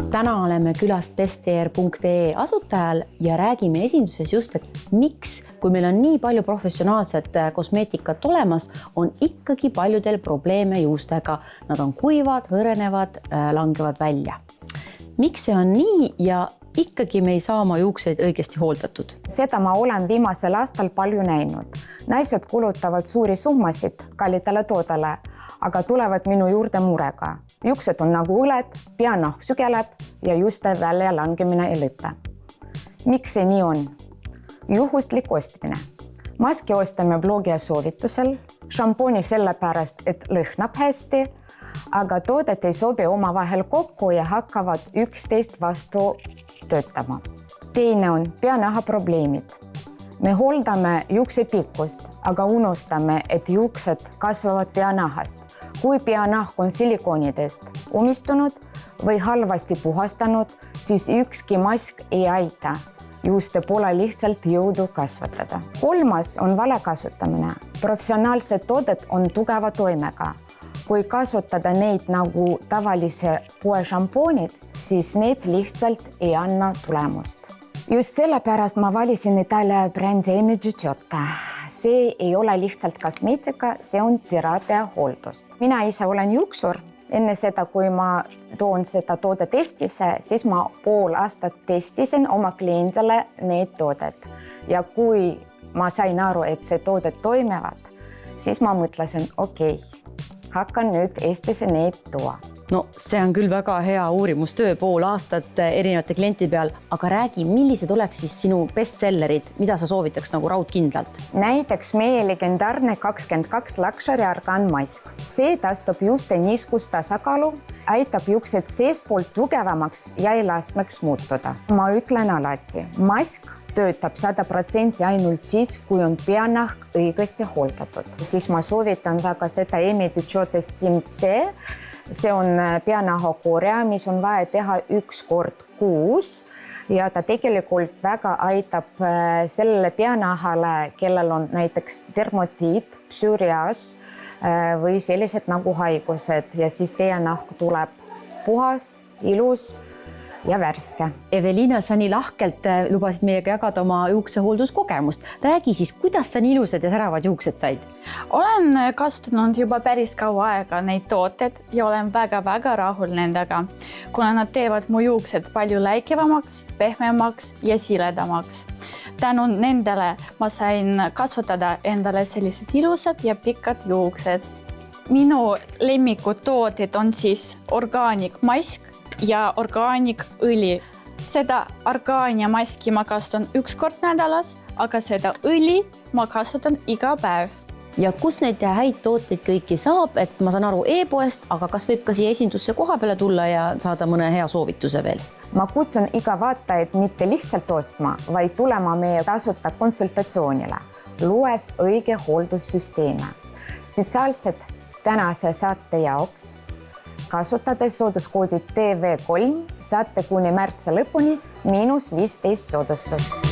Täna oleme külas bestr.ee asutajal ja räägime esinduses just, et miks, kui meil on nii palju professionaalset kosmeetikat olemas, on ikkagi paljudel probleeme juustega. Nad on kuivad, hõrenevad, langevad välja. Miks see on nii ja ikkagi me ei saa oma juukseid õigesti hooldatud? Seda ma olen viimasel aastal palju näinud. Naised kulutavad suuri summasid kallitele toodele, aga tulevad minu juurde murega. Juuksed on nagu õled, peanahk sügeleb ja juuste välja langemine ei lõppe. Miks see nii on? Juhuslik ostmine. Maski ostame blogi soovitusel, šampooni sellepärast, et lõhnab hästi, aga toodet ei sobi omavahel kokku ja hakkavad 11 vastu töötama. Teine on peanaha probleemid. Me hooldame juukse pikkust, aga unustame, et juuksed kasvavad peanahast. Kui peanahk on silikoonidest umistunud või halvasti puhastanud, siis ükski mask ei aita. Juuste pole lihtsalt jõudu kasvatada. Kolmas on vale kasutamine. Professionaalsed toodet on tugeva toimega. Kui kasutada neid nagu tavalise poe šampoonid, siis need lihtsalt ei anna tulemust. Just sellepärast ma valisin Itaalia brändi Emidžiotto. See ei ole lihtsalt kosmeetika, see on teraapia hooldust. Mina ise olen juuksur. Enne seda, kui ma toon seda toodet Eestisse, siis ma pool aastat testisin oma kliendile need toodet. Ja kui ma sain aru, et see toodet toimivad, siis ma mõtlesin, okei, hakkan nüüd Eestisse neid tuua. No see on küll väga hea uurimustöö, pool aastat erinevate klientide peal, aga räägi, millised oleks siis sinu bestsellerid, mida sa soovitaks nagu raudkindlalt? Näiteks meie legendaarne 22 Luxury Argan mask. See tastab juuste niiskust tasakaalu, aitab juuksed seespoolt tugevamaks ja elastmeks muutuda. Ma ütlen alati, mask töötab 100% ainult siis, kui on peanahk õigesti hooldatud. Siis ma soovitan väga seda Emidžiotto Steam C. See on peanahakorja, mis on vaja teha 1 kord kuus ja ta tegelikult väga aitab sellele peanahale, kellel on näiteks dermatiit, psüriaas või sellised nagu haigused ja siis teie nahk tuleb puhas, ilus ja värske. Evelina, sa nii lahkelt lubasid meiega jagada oma juuksehoolduskogemust. Räägi siis, kuidas sa nii ilusad ja säravad juuksed said? Olen kasutanud juba päris kaua aega neid tooted ja olen väga rahul nendega, kuna nad teevad mu juuksed palju läikevamaks, pehmemaks ja siledamaks. Tänu nendele ma sain kasvatada endale sellised ilusad ja pikad juuksed. Minu lemmikud tooted on siis organic mask ja organic õli. Seda orgaania maski ma kasutan 1 kord nädalas, aga seda õli ma kasutan iga päev. Ja kus neid häid tooteid kõiki saab, et ma saan aru e-poest, aga kas võib ka siia esindusse koha peale tulla ja saada mõne hea soovituse veel? Ma kutsun iga vaatajaid mitte lihtsalt ostma, vaid tulema meie tasuta konsultatsioonile, luues õige hooldussüsteeme. Spetsiaalselt tänase saate jaoks kasutades sooduskoodi TV3 saate kuni märtsi lõpuni -15 soodustus.